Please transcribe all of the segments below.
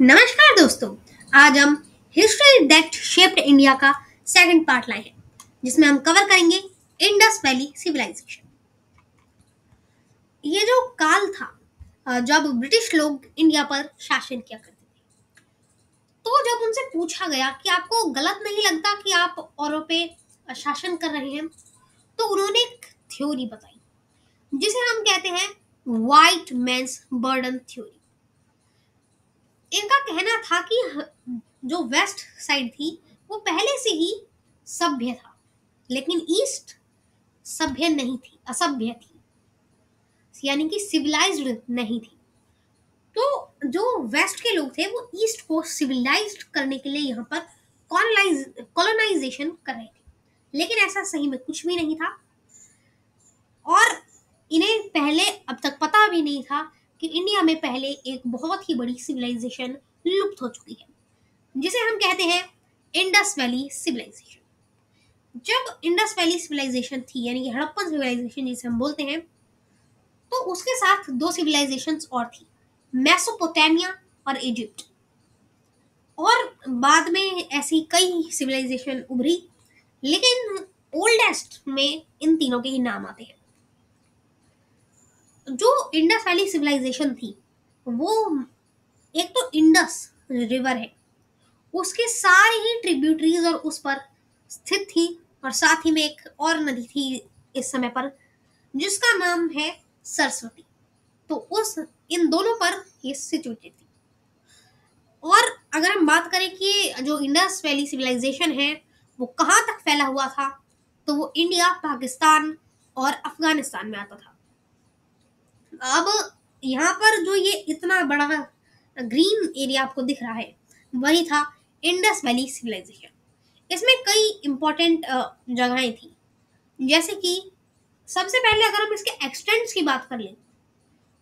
नमस्कार दोस्तों। आज हम हिस्ट्री दैट शेप्ड इंडिया का सेकंड पार्ट लाए हैं, जिसमें हम कवर करेंगे इंडस वैली सिविलाइजेशन। ये जो काल था जब ब्रिटिश लोग इंडिया पर शासन किया करते थे, तो जब उनसे पूछा गया कि आपको गलत नहीं लगता कि आप औरों पे शासन कर रहे हैं, तो उन्होंने एक थ्योरी बताई जिसे हम कहते हैं व्हाइट मैंस बर्डन थ्योरी। इनका कहना था कि जो वेस्ट साइड थी वो पहले से ही सभ्य था, लेकिन ईस्ट सभ्य नहीं थी, असभ्य थी, यानी कि सिविलाइज्ड नहीं थी। तो जो वेस्ट के लोग थे वो ईस्ट को सिविलाइज्ड करने के लिए यहाँ पर कॉलोनाइजेशन कर रहे थे, लेकिन ऐसा सही में कुछ भी नहीं था। और इन्हें पहले अब तक पता भी नहीं था कि इंडिया में पहले एक बहुत ही बड़ी सिविलाइजेशन लुप्त हो चुकी है, जिसे हम कहते हैं इंडस वैली सिविलाइजेशन। जब इंडस वैली सिविलाइजेशन थी, यानी कि हड़प्पन सिविलाइजेशन जिसे हम बोलते हैं, तो उसके साथ दो सिविलाइजेशंस और थी, मेसोपोटामिया और इजिप्ट। और बाद में ऐसी कई सिविलाइजेशन उभरी, लेकिन ओल्डेस्ट में इन तीनों के ही नाम आते हैं। जो इंडस वैली सिविलाइजेशन थी वो एक तो इंडस रिवर है, उसके सारे ही ट्रिब्यूटरीज और उस पर स्थित थी, और साथ ही में एक और नदी थी इस समय पर जिसका नाम है सरस्वती। तो उस इन दोनों पर ये सिचुएटेड थी। और अगर हम बात करें कि जो इंडस वैली सिविलाइजेशन है वो कहाँ तक फैला हुआ था, तो वो इंडिया, पाकिस्तान और अफगानिस्तान में आता था। अब यहाँ पर जो ये इतना बड़ा ग्रीन एरिया आपको दिख रहा है वही था इंडस वैली सिविलाइजेशन। इसमें कई इंपॉर्टेंट जगहें थी, जैसे कि सबसे पहले अगर हम इसके एक्सटेंट्स की बात कर लें,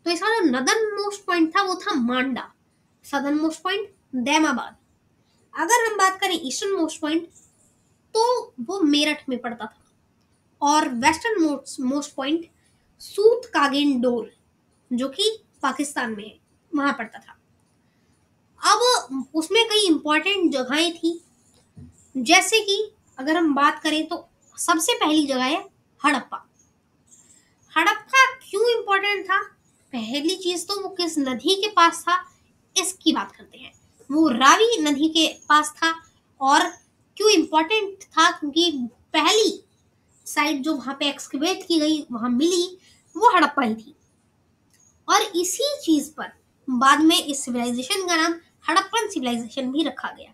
तो इसका जो नदर्न मोस्ट पॉइंट था वो था मांडा, सदर्न मोस्ट पॉइंट दैमाबाद। अगर हम बात करें ईस्टर्न मोस्ट पॉइंट, तो वो मेरठ में पड़ता था, और वेस्टर्न मोस्ट पॉइंट सूत कागिन डोर, जो कि पाकिस्तान में है, वहां पड़ता था। अब उसमें कई इंपॉर्टेंट जगहें थी, जैसे कि अगर हम बात करें तो सबसे पहली जगह है हड़प्पा। हड़प्पा क्यों इंपॉर्टेंट था? पहली चीज तो वो किस नदी के पास था, इसकी बात करते हैं। वो रावी नदी के पास था। और क्यों इंपॉर्टेंट था? क्योंकि पहली साइट जो वहां पे एक्सकवेट की गई, वहां मिली, वो हड़प्पा ही थी। और इसी चीज पर बाद में इस सिविलाइजेशन का नाम हड़प्पन सिविलाइजेशन भी रखा गया।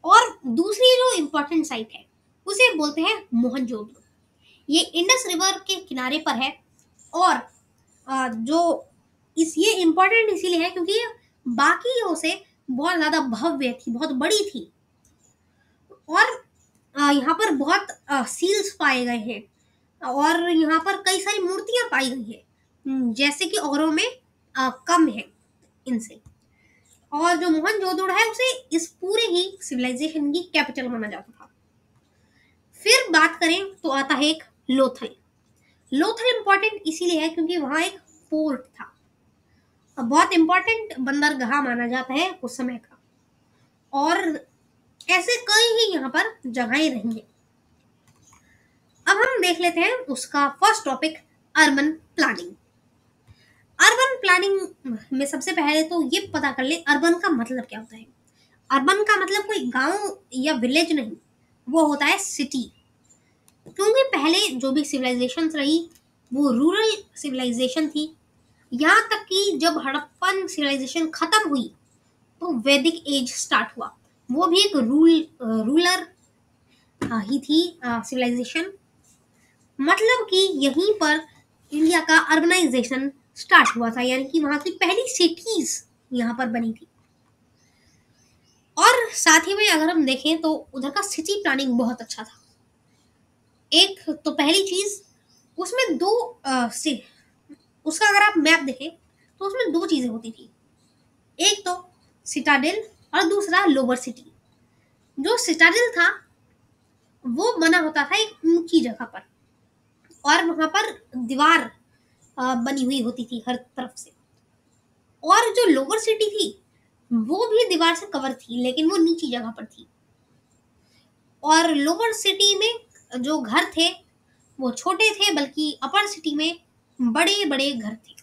और दूसरी जो इंपॉर्टेंट साइट है उसे बोलते हैं मोहनजोदड़ो। ये इंडस रिवर के किनारे पर है, और जो ये इंपॉर्टेंट इसीलिए है क्योंकि ये बाकियों से बहुत ज्यादा भव्य थी, बहुत बड़ी थी। और यहाँ पर बहुत सील्स पाए गए हैं, और यहाँ पर कई सारी मूर्तियां पाई गई है, जैसे कि औरों में कम है इनसे। और जो मोहनजोदड़ो है उसे इस पूरे ही सिविलाइजेशन की कैपिटल माना जाता था। फिर बात करें तो आता है एक लोथल। लोथल इंपॉर्टेंट इसीलिए है क्योंकि वहां एक पोर्ट था, बहुत इंपॉर्टेंट बंदरगाह माना जाता है उस समय का। और ऐसे कई ही यहाँ पर जगहें रही हैं। अब हम देख लेते हैं उसका first topic, urban planning. Urban planning में सबसे पहले तो ये पता कर ले अर्बन का मतलब क्या होता है। अर्बन का मतलब कोई गांव या विलेज नहीं, वो होता है सिटी। क्योंकि पहले जो भी सिविलाइजेशन रही वो रूरल सिविलाइजेशन थी, यहाँ तक कि जब हड़प्पन सिविलाइजेशन खत्म हुई तो वैदिक एज स्टार्ट हुआ, वो भी एक रूलर ही थी सिविलाइजेशन। मतलब कि यहीं पर इंडिया का अर्बनाइजेशन स्टार्ट हुआ था, यानी कि वहां की पहली सिटीज यहाँ पर बनी थी। और साथ ही में अगर हम देखें तो उधर का सिटी प्लानिंग बहुत अच्छा था। एक तो पहली चीज उसमें दो से उसका अगर आप मैप देखें तो उसमें दो चीजें होती थी, एक तो सिटाडेल और दूसरा लोअर सिटी। जो सिटाडेल था वो बना होता था एक ऊंची जगह पर, और वहां पर दीवार बनी हुई होती थी हर तरफ से। और जो लोअर सिटी थी वो भी दीवार से कवर थी, लेकिन वो नीची जगह पर थी। और लोअर सिटी में जो घर थे वो छोटे थे, बल्कि अपर सिटी में बड़े बड़े घर थे।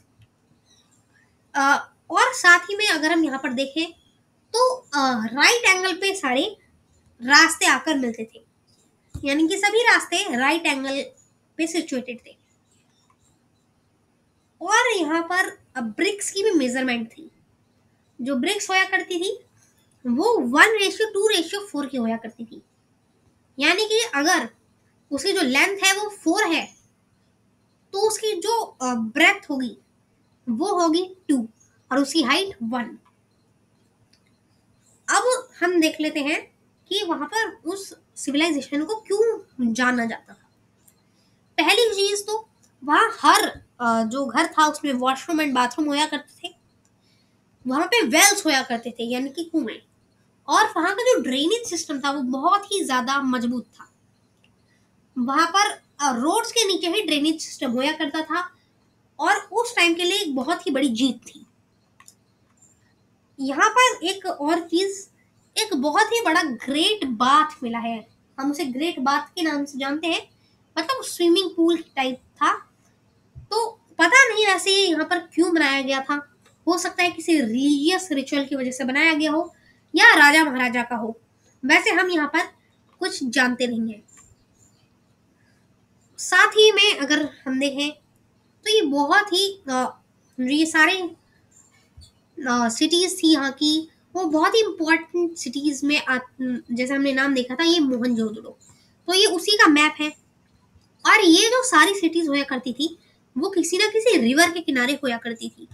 और साथ ही में अगर हम यहाँ पर देखें तो राइट एंगल पे सारे रास्ते आकर मिलते थे, यानी कि सभी रास्ते राइट एंगल पे सिचुएटेड थे। और यहाँ पर ब्रिक्स की भी मेजरमेंट थी। जो ब्रिक्स होया करती थी वो 1:2:4 की होया करती थी, यानी कि अगर उसकी जो लेंथ है वो 4 है तो उसकी जो ब्रेथ होगी वो होगी 2 और उसकी हाइट 1। अब हम देख लेते हैं कि वहां पर उस सिविलाइजेशन को क्यों जाना जाता था। पहली चीज तो वहां हर जो घर था उसमें वॉशरूम एंड बाथरूम होया करते थे। वहां पे वेल्स होया करते थे, यानी कि कुएं। और वहां का जो ड्रेनेज सिस्टम था वो बहुत ही ज्यादा मजबूत था। वहां पर रोड्स के नीचे ही ड्रेनेज सिस्टम होया करता था, और उस टाइम के लिए एक बहुत ही बड़ी जीत थी। यहाँ पर एक और चीज, एक बहुत ही बड़ा ग्रेट बाथ मिला है। हम उसे ग्रेट बाथ के नाम से जानते हैं, मतलब स्विमिंग पूल टाइप था। तो पता नहीं वैसे ये यहाँ पर क्यों बनाया गया था। हो सकता है किसी रिलीजियस रिचुअल की वजह से बनाया गया हो, या राजा महाराजा का हो। वैसे हम यहाँ पर कुछ जानते नहीं हैं। साथ ही में अगर हम देखें तो ये बहुत ही ये सारे सिटीज थी यहाँ की, वो बहुत ही इम्पोर्टेंट सिटीज में जैसे हमने नाम देखा था ये मोहनजोदड़ो, तो ये उसी का मैप है। और ये जो सारी सिटीज होया करती थी वो किसी ना किसी रिवर के किनारे होया करती थी।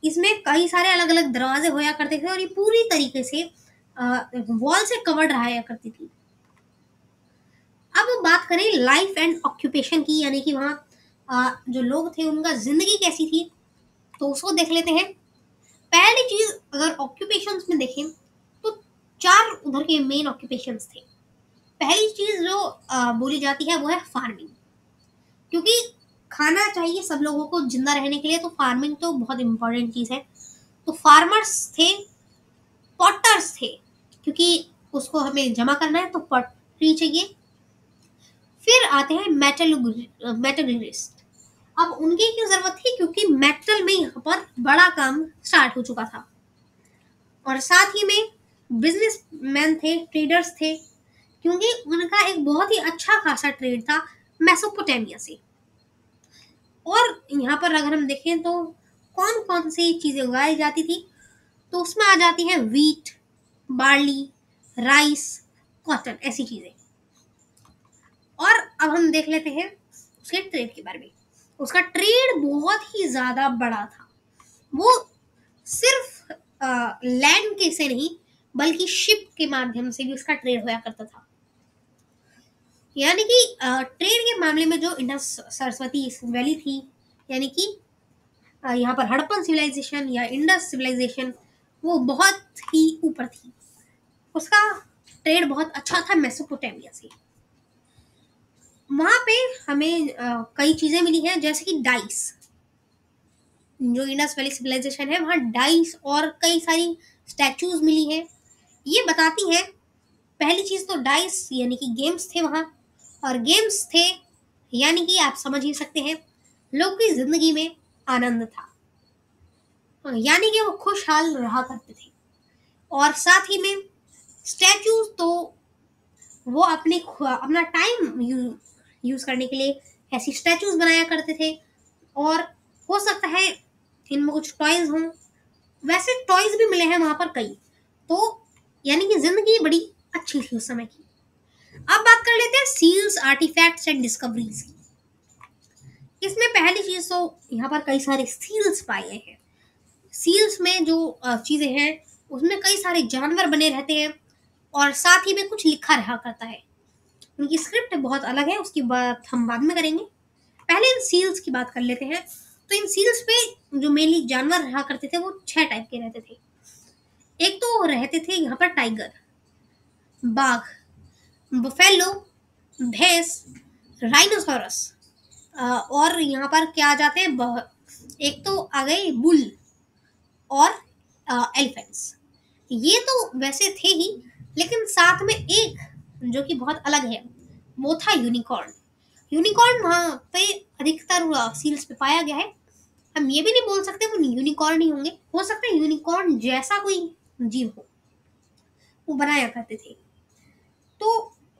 इसमें कई सारे अलग अलग दरवाजे होया करते थे और ये पूरी तरीके से वॉल से कवर्ड रहा करती थी। अब बात करें लाइफ एंड ऑक्यूपेशन की, यानी कि वहाँ जो लोग थे उनका जिंदगी कैसी थी, तो उसको देख लेते हैं। पहली चीज अगर ऑक्यूपेशंस में देखें तो 4 उधर के मेन ऑक्यूपेशंस थे। पहली चीज जो बोली जाती है वो है फार्मिंग, क्योंकि खाना चाहिए सब लोगों को जिंदा रहने के लिए, तो फार्मिंग तो बहुत इंपॉर्टेंट चीज है। तो फार्मर्स थे, पॉटर्स थे, क्योंकि उसको हमें जमा करना है तो पॉटरी चाहिए। फिर आते हैं मेटलर्जिस्ट। अब उनकी क्यों जरूरत थी, क्योंकि मेटल में यहाँ पर बड़ा काम स्टार्ट हो चुका था। और साथ ही में बिजनेसमैन थे, ट्रेडर्स थे, क्योंकि उनका एक बहुत ही अच्छा खासा ट्रेड था मेसोपोटामिया से। और यहाँ पर अगर हम देखें तो कौन कौन सी चीजें उगाई जाती थी, तो उसमें आ जाती है वीट, बार्ली, राइस, कॉटन, ऐसी चीजें। और अब हम देख लेते हैं उसके ट्रेड के बारे में। उसका ट्रेड बहुत ही ज्यादा बड़ा था। वो सिर्फ लैंड के से नहीं बल्कि शिप के माध्यम से भी उसका ट्रेड होया करता था। यानी कि ट्रेड के मामले में जो इंडस सरस्वती वैली थी, यानी कि यहाँ पर हड़प्पन सिविलाइजेशन या इंडस सिविलाइजेशन, वो बहुत ही ऊपर थी। उसका ट्रेड बहुत अच्छा था मेसोपोटामिया से। वहां पे हमें कई चीजें मिली हैं, जैसे कि डाइस। जो इंडस वैली सिविलाइजेशन है वहाँ डाइस और कई सारी स्टैचूज मिली हैं। ये बताती हैं, पहली चीज तो डाइस यानी कि गेम्स थे वहाँ, और गेम्स थे यानी कि आप समझ ही सकते हैं लोगों की जिंदगी में आनंद था, यानी कि वो खुशहाल रहा करते थे। और साथ ही में स्टैचूज तो वो अपना टाइम यूज करने के लिए ऐसी स्टैचूज बनाया करते थे। और हो सकता है इनमें कुछ टॉयज हों, वैसे टॉयज भी मिले हैं वहां पर कई। तो यानी कि जिंदगी बड़ी अच्छी थी उस समय की। अब बात कर लेते हैं सील्स, आर्टिफैक्ट्स एंड डिस्कवरीज की। इसमें पहली चीज तो यहाँ पर कई सारे सील्स पाए गए हैं। सील्स में जो चीजें हैं उसमें कई सारे जानवर बने रहते हैं, और साथ ही में कुछ लिखा रहा करता है। उनकी स्क्रिप्ट बहुत अलग है, उसकी बात हम बाद में करेंगे। पहले इन सील्स की बात कर लेते हैं। तो इन सील्स पे जो मेनली जानवर रहा करते थे वो 6 टाइप के रहते थे। एक तो रहते थे यहाँ पर टाइगर, बाघ, बफेलो, भैंस, राइनोसोरस, और यहाँ पर क्या आ जाते हैं, एक तो आ गए बुल, और एलिफेंट्स। ये तो वैसे थे ही, लेकिन साथ में एक जो कि बहुत अलग है वो था यूनिकॉर्न। यूनिकॉर्न वहाँ पे अधिकतर सील्स पे पाया गया है। हम ये भी नहीं बोल सकते वो यूनिकॉर्न ही होंगे, हो सकता है यूनिकॉर्न जैसा कोई जीव हो, वो बनाया करते थे। तो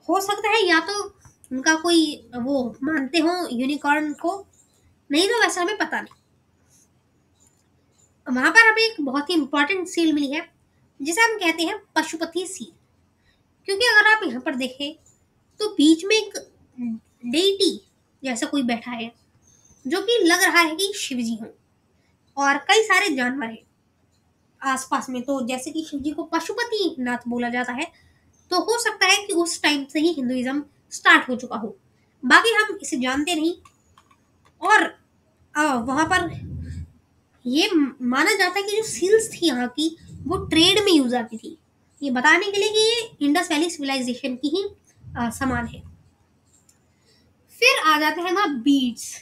हो सकता है या तो उनका कोई वो मानते हो यूनिकॉर्न को, नहीं तो वैसे हमें पता नहीं। वहां पर हमें एक बहुत ही इंपॉर्टेंट सील मिली है जिसे हम कहते हैं पशुपति सील। क्योंकि अगर आप यहाँ पर देखें तो बीच में एक डेटी जैसा कोई बैठा है जो कि लग रहा है कि शिव जी हो, और कई सारे जानवर हैं आसपास में। तो जैसे कि शिव जी को पशुपति नाथ बोला जाता है, तो हो सकता है कि उस टाइम से ही हिंदुइज्म स्टार्ट हो चुका हो। बाकी हम इसे जानते नहीं। और वहां पर ये माना जाता है कि जो सील्स थी यहाँ की वो ट्रेड में यूज आती थी, ये बताने के लिए कि ये इंडस वैली सिविलाइजेशन की ही समान है। फिर आ जाते हैं वहाँ बीड्स।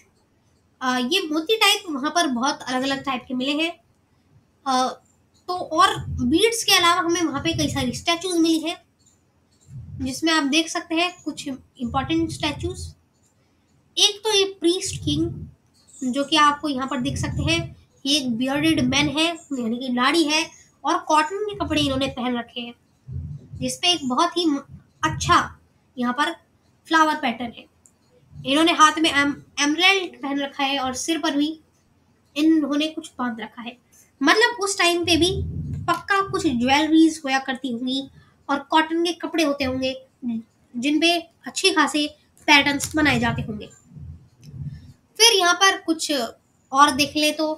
ये मोती टाइप वहां पर बहुत अलग अलग टाइप के मिले हैं। अ, तो और बीड्स के अलावा हमें वहां पे कई सारी स्टैचूज मिली है, जिसमें आप देख सकते हैं कुछ इंपॉर्टेंट स्टैचूज। एक तो ये प्रीस्ट किंग जो कि आपको यहाँ पर देख सकते हैं, ये एक बियर्डेड मैन है, यानी कि दाढ़ी है, और कॉटन के कपड़े इन्होंने पहन रखे हैं, जिसपे एक बहुत ही अच्छा यहाँ पर फ्लावर पैटर्न है। इन्होंने हाथ में एमराल्ड पहन रखा है और सिर पर भी इन्होंने कुछ बांध रखा है। मतलब उस टाइम पे भी पक्का कुछ ज्वेलरीज होया करती होंगी और कॉटन के कपड़े होते होंगे जिन पे अच्छे खासे पैटर्न्स बनाए जाते होंगे। फिर यहाँ पर कुछ और देख ले तो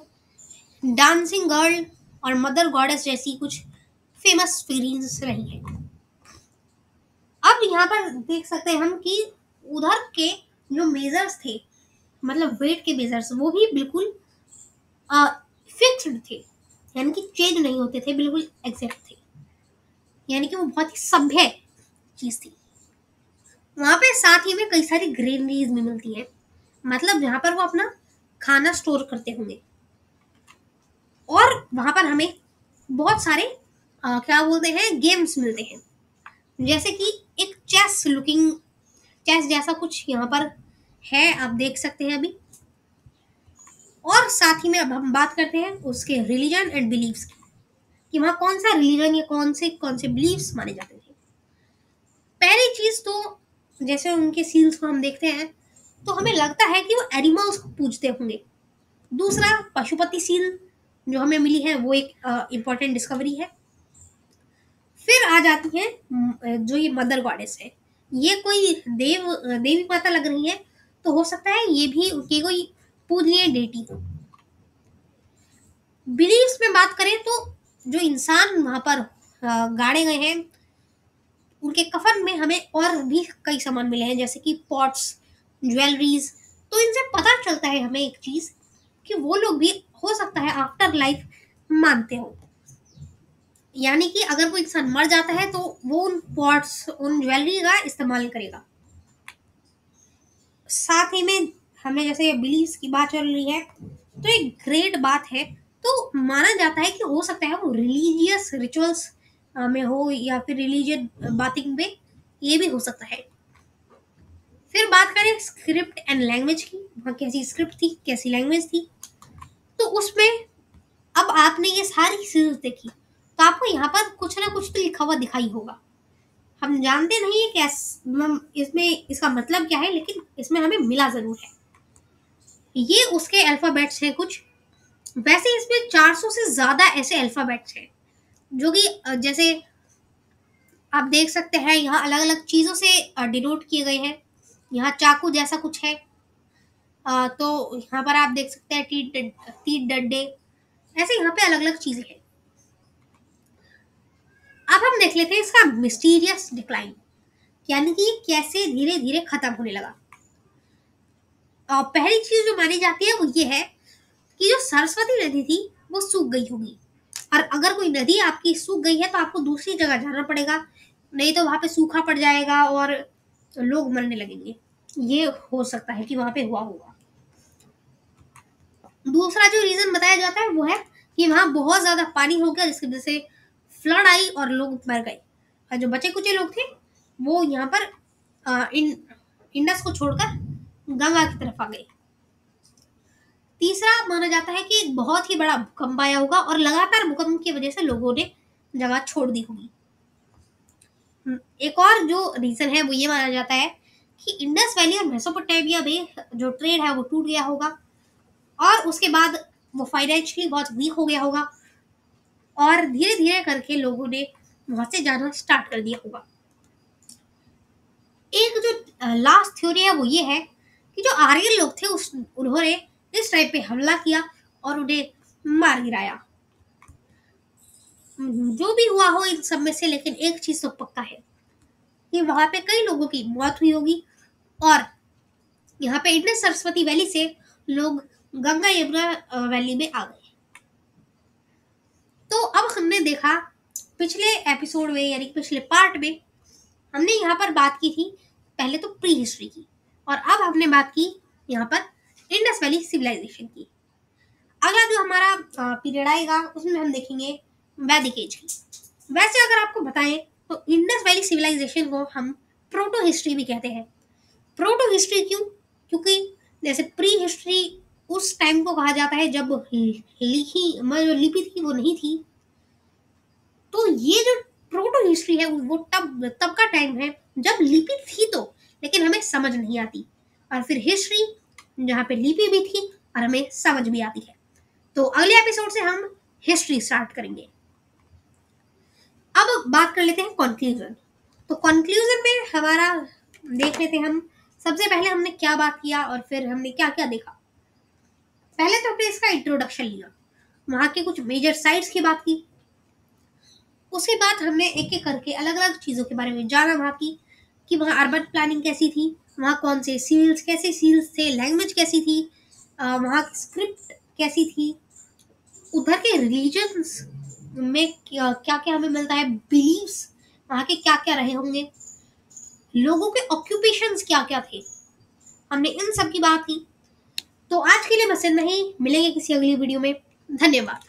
डांसिंग गर्ल और मदर गॉडेस जैसी कुछ फेमस फिगरीन्स रही हैं। अब यहाँ पर देख सकते हैं हम कि उधर के जो मेजर्स थे, मतलब वेट के मेजर्स, वो भी बिल्कुल फिक्स्ड थे, यानी कि चेंज नहीं होते थे, बिल्कुल एग्जैक्ट थे। यानी कि वो बहुत ही सभ्य चीज थी। वहां पे साथ ही में कई सारी ग्रेनरीज में मिलती हैं, मतलब जहाँ पर वो अपना खाना स्टोर करते होंगे। और वहां पर हमें बहुत सारे क्या बोलते हैं गेम्स मिलते हैं, जैसे कि एक चेस लुकिंग, चेस जैसा कुछ यहाँ पर है, आप देख सकते हैं अभी। और साथ ही में अब हम बात करते हैं उसके रिलीजन एंड बिलीव्स की, कि वहाँ कौन सा रिलीजन या कौन से बिलीव्स माने जाते थे। पहली चीज तो जैसे उनके सील्स को हम देखते हैं तो हमें लगता है कि वो एनिमल्स को पूजते होंगे। दूसरा पशुपति सील जो हमें मिली है वो एक इम्पोर्टेंट डिस्कवरी है। फिर आ जाती है जो ये मदर गॉडेस है, ये कोई देवी माता लग रही है, तो हो सकता है ये भी उनकी कोई पूजनीय डेटी हो। बिलीव्स में बात करें तो जो इंसान वहां पर गाड़े गए हैं उनके कफन में हमें और भी कई सामान मिले हैं, जैसे कि पॉट्स, ज्वेलरीज। तो इनसे पता चलता है हमें एक चीज कि वो लोग भी हो सकता है आफ्टर लाइफ मानते हो, यानी कि अगर कोई इंसान मर जाता है तो वो उन पॉट्स उन ज्वेलरी का इस्तेमाल करेगा। साथ ही में हमें जैसे बिलीव्स की बात चल रही है तो एक ग्रेट बात है, तो माना जाता है कि हो सकता है वो रिलीजियस रिचुअल्स में हो या फिर रिलीजियस बातिंग में, ये भी हो सकता है। फिर बात करें स्क्रिप्ट एंड लैंग्वेज की, वहाँ कैसी स्क्रिप्ट थी कैसी लैंग्वेज थी, तो उसमें अब आपने ये सारी सीरीज देखी तो आपको यहाँ पर कुछ ना कुछ तो लिखा हुआ दिखाई होगा। हम जानते नहीं है इसमें इसका मतलब क्या है, लेकिन इसमें हमें मिला जरूर है। ये उसके अल्फाबेट्स हैं कुछ। वैसे इसमें 400 से ज्यादा ऐसे अल्फाबेट्स हैं जो कि जैसे आप देख सकते हैं यहाँ अलग अलग चीजों से डिनोट किए गए हैं। यहाँ चाकू जैसा कुछ है, तो यहाँ पर आप देख सकते हैं तीन डंडे, ऐसे यहाँ पे अलग अलग चीजें हैं। अब हम देख लेते हैं इसका मिस्टीरियस डिक्लाइन, यानी कि कैसे धीरे धीरे खत्म होने लगा। पहली चीज जो मानी जाती है वो ये है कि जो सरस्वती नदी थी वो सूख गई होगी, और अगर कोई नदी आपकी सूख गई है तो आपको दूसरी जगह जाना पड़ेगा, नहीं तो वहां पे सूखा पड़ जाएगा और लोग मरने लगेंगे। ये हो सकता है कि वहां पे हुआ होगा। दूसरा जो रीजन बताया जाता है वो है कि वहां बहुत ज्यादा पानी हो गया जिसकी वजह से फ्लड आई और लोग मर गए, और जो बचे कुचे लोग थे वो यहाँ पर इंडस को छोड़कर गंगा की तरफ आ गए। तीसरा माना जाता है कि एक बहुत ही बड़ा भूकंप आया होगा और लगातार भूकंप की वजह से लोगों ने जगह छोड़ दी होगी। एक और जो रीजन है वो ये माना जाता है कि इंडस वैली और मेसोपोटामिया में जो ट्रेड है वो टूट गया होगा, और उसके बाद वो फाइनेंशियली बहुत वीक हो गया होगा, और धीरे धीरे करके लोगों ने वहां से जाना स्टार्ट कर दिया होगा। एक जो लास्ट थ्योरी है वो ये है कि जो आर्यन लोग थे उन्होंने इस टाइप पे हमला किया और उन्हें मार गिराया। जो भी हुआ हो इन सब में से, लेकिन एक चीज तो पक्का है कि वहां पे कई लोगों की मौत हुई होगी, और यहाँ पे इंडस सरस्वती वैली से लोग गंगा यमुना वैली में आ गए। तो अब हमने देखा पिछले एपिसोड में, यानी पिछले पार्ट में हमने यहाँ पर बात की थी पहले तो प्री हिस्ट्री की, और अब हमने बात की यहाँ पर इंडस वैली सिविलाइजेशन की। अगला जो हमारा पीरियड आएगा उसमें हम देखेंगे वैदिक एज की। वैसे अगर आपको बताएं तो इंडस वैली सिविलाइजेशन को हम प्रोटो हिस्ट्री भी कहते हैं। प्रोटो हिस्ट्री क्यों? क्योंकि जैसे प्री हिस्ट्री उस टाइम को कहा जाता है जब लिखी जो लिपि थी वो नहीं थी, तो ये जो प्रोटो हिस्ट्री है वो तब का टाइम है जब लिपि थी तो, लेकिन हमें समझ नहीं आती, और फिर हिस्ट्री जहाँ पे लिपि भी थी और हमें समझ भी आती है। तो अगले एपिसोड से हम हिस्ट्री स्टार्ट करेंगे। अब बात कर लेते हैं कंक्लूजन। तो कंक्लूजन में हमारा देख लेते हैं हम सबसे पहले हमने क्या बात किया और फिर हमने क्या क्या देखा। पहले तो हमने इसका इंट्रोडक्शन लिया, वहां के कुछ मेजर साइट्स की बात की, उसके बाद हमने एक एक करके अलग अलग चीजों के बारे में जाना वहां की, कि वहाँ अर्बन प्लानिंग कैसी थी, वहाँ कौन से सील्स, कैसे सील्स थे, लैंग्वेज कैसी थी, वहाँ की स्क्रिप्ट कैसी थी, उधर के रिलीजन्स में क्या क्या हमें मिलता है, बिलीव्स वहाँ के क्या क्या रहे होंगे, लोगों के ऑक्यूपेशंस क्या क्या थे, हमने इन सब की बात की। तो आज के लिए बस इतना ही, मिलेंगे किसी अगली वीडियो में। धन्यवाद।